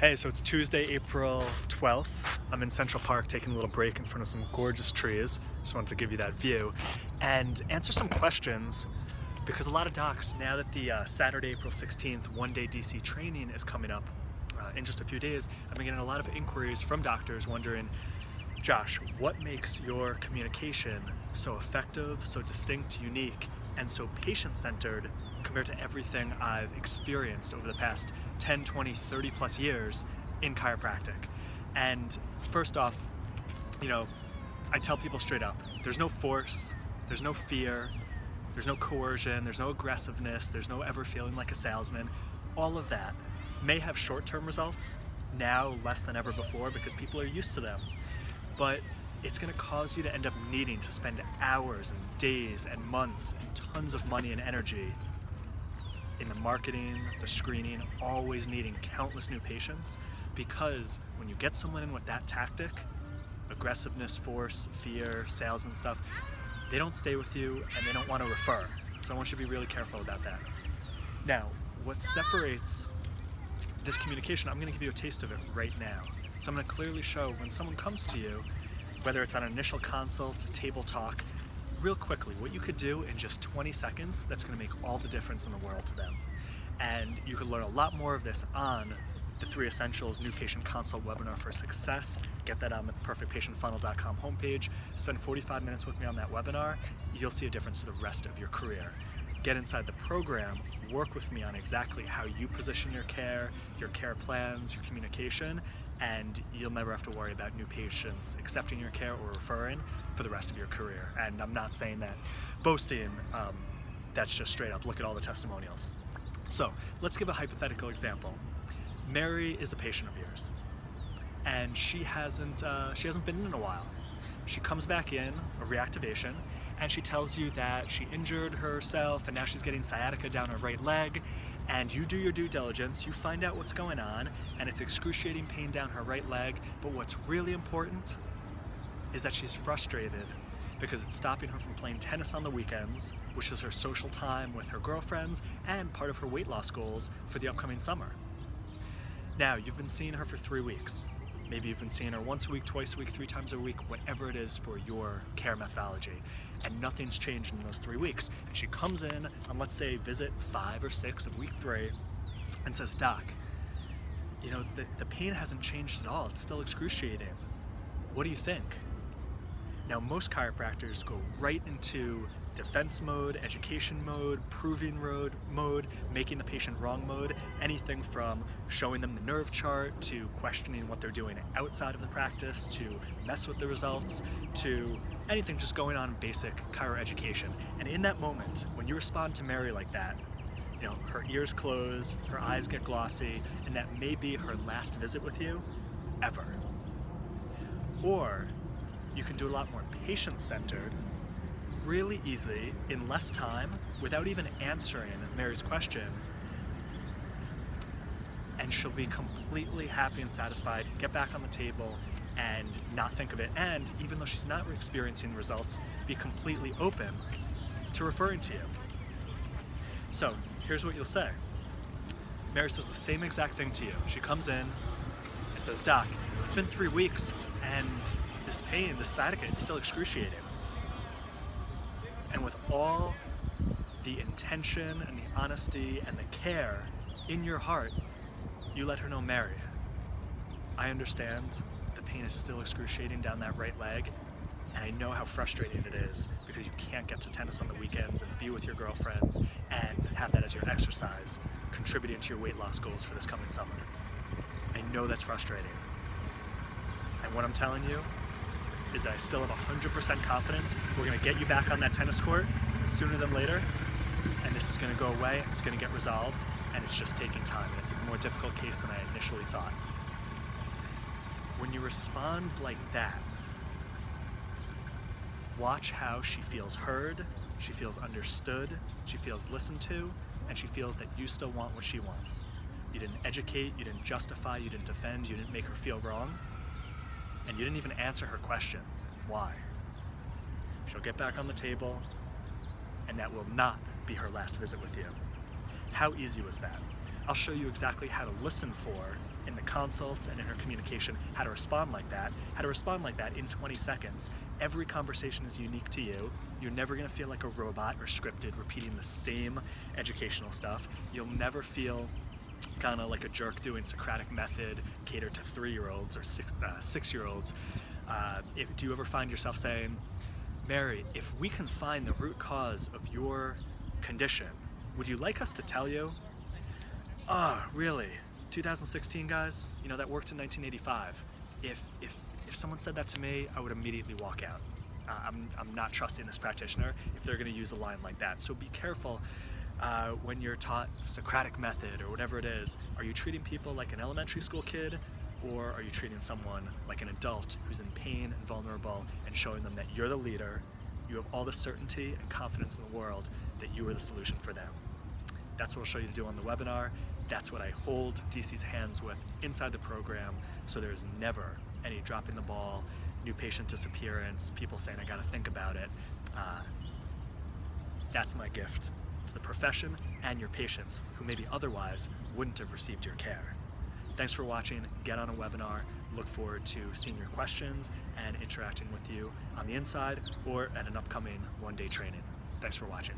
Hey, so it's Tuesday, April 12th. I'm in Central Park taking a little break in front of some gorgeous trees. Just wanted to give you that view and answer some questions because a lot of docs, now that the Saturday, April 16th, one-day DC training is coming up in just a few days, I've been getting a lot of inquiries from doctors wondering, Josh, what makes your communication so effective, so distinct, unique, and so patient-centered compared to everything I've experienced over the past 10, 20, 30 plus years in chiropractic? And first off, I tell people straight up, there's no force, there's no fear, there's no coercion, there's no aggressiveness, there's no ever feeling like a salesman. All of that may have short-term results, now less than ever before because people are used to them. But it's going to cause you to end up needing to spend hours and days and months and tons of money and energy in the marketing, the screening, always needing countless new patients, because when you get someone in with that tactic, aggressiveness, force, fear, salesman stuff, they don't stay with you and they don't want to refer. So I want you to be really careful about that. Now, what separates this communication, I'm going to give you a taste of it right now. So I'm going to clearly show when someone comes to you, whether it's on an initial consult, table talk, real quickly, what you could do in just 20 seconds that's going to make all the difference in the world to them. And you could learn a lot more of this on the 3 Essentials New Patient Consult Webinar for Success. Get that on the perfectpatientfunnel.com homepage. Spend 45 minutes with me on that webinar. You'll see a difference to the rest of your career. Get inside the program, work with me on exactly how you position your care plans, your communication, and you'll never have to worry about new patients accepting your care or referring for the rest of your career. And I'm not saying that boasting, that's just straight up. Look at all the testimonials. So let's give a hypothetical example. Mary is a patient of yours, and she hasn't been in a while. She comes back in, a reactivation, and she tells you that she injured herself and now she's getting sciatica down her right leg, and you do your due diligence, you find out what's going on, and it's excruciating pain down her right leg, but what's really important is that she's frustrated because it's stopping her from playing tennis on the weekends, which is her social time with her girlfriends and part of her weight loss goals for the upcoming summer. Now, you've been seeing her for 3 weeks. Maybe you've been seeing her once a week, twice a week, 3 times a week, whatever it is for your care methodology. And nothing's changed in those 3 weeks. And she comes in on, let's say, visit 5 or 6 of week 3 and says, Doc, the pain hasn't changed at all. It's still excruciating. What do you think? Now, most chiropractors go right into defense mode, education mode, proving mode, making the patient wrong mode, anything from showing them the nerve chart to questioning what they're doing outside of the practice to mess with the results to anything just going on in basic chiro education. And in that moment, when you respond to Mary like that, her ears close, her eyes get glossy, and that may be her last visit with you ever. Or you can do a lot more patient-centered, really easy, in less time, without even answering Mary's question, and she'll be completely happy and satisfied, get back on the table, and not think of it. And even though she's not experiencing results, be completely open to referring to you. So here's what you'll say. Mary says the same exact thing to you. She comes in and says, Doc, it's been 3 weeks, and this pain, this sciatica, it's still excruciating. And with all the intention and the honesty and the care in your heart, you let her know, Mary, I understand the pain is still excruciating down that right leg, and I know how frustrating it is because you can't get to tennis on the weekends and be with your girlfriends and have that as your exercise, contributing to your weight loss goals for this coming summer. I know that's frustrating. And what I'm telling you is that I still have 100% confidence we're going to get you back on that tennis court sooner than later, and this is going to go away, it's going to get resolved, and it's just taking time, and it's a more difficult case than I initially thought. When you respond like that, watch how she feels heard, she feels understood, she feels listened to, and she feels that you still want what she wants. You didn't educate, you didn't justify, you didn't defend, you didn't make her feel wrong. And you didn't even answer her question, why? She'll get back on the table, and that will not be her last visit with you. How easy was that? I'll show you exactly how to listen for in the consults and in her communication, how to respond like that, in 20 seconds. Every conversation is unique to you. You're never gonna feel like a robot or scripted, repeating the same educational stuff. You'll never feel kind of like a jerk doing Socratic method catered to 3-year-olds or 6-year-olds. Do you ever find yourself saying, Mary, if we can find the root cause of your condition, would you like us to tell you? Oh, really? 2016, guys? You know, that worked in 1985. If someone said that to me, I would immediately walk out. I'm not trusting this practitioner if they're gonna use a line like that. So be careful when you're taught Socratic method or whatever it is. Are you treating people like an elementary school kid, or are you treating someone like an adult who's in pain and vulnerable and showing them that you're the leader, you have all the certainty and confidence in the world that you are the solution for them? That's what I'll show you to do on the webinar. That's what I hold DC's hands with inside the program, so there's never any dropping the ball, new patient disappearance, people saying I gotta think about it. That's my gift to the profession and your patients who maybe otherwise wouldn't have received your care. Thanks for watching. Get on a webinar. Look forward to seeing your questions and interacting with you on the inside or at an upcoming one-day training. Thanks for watching.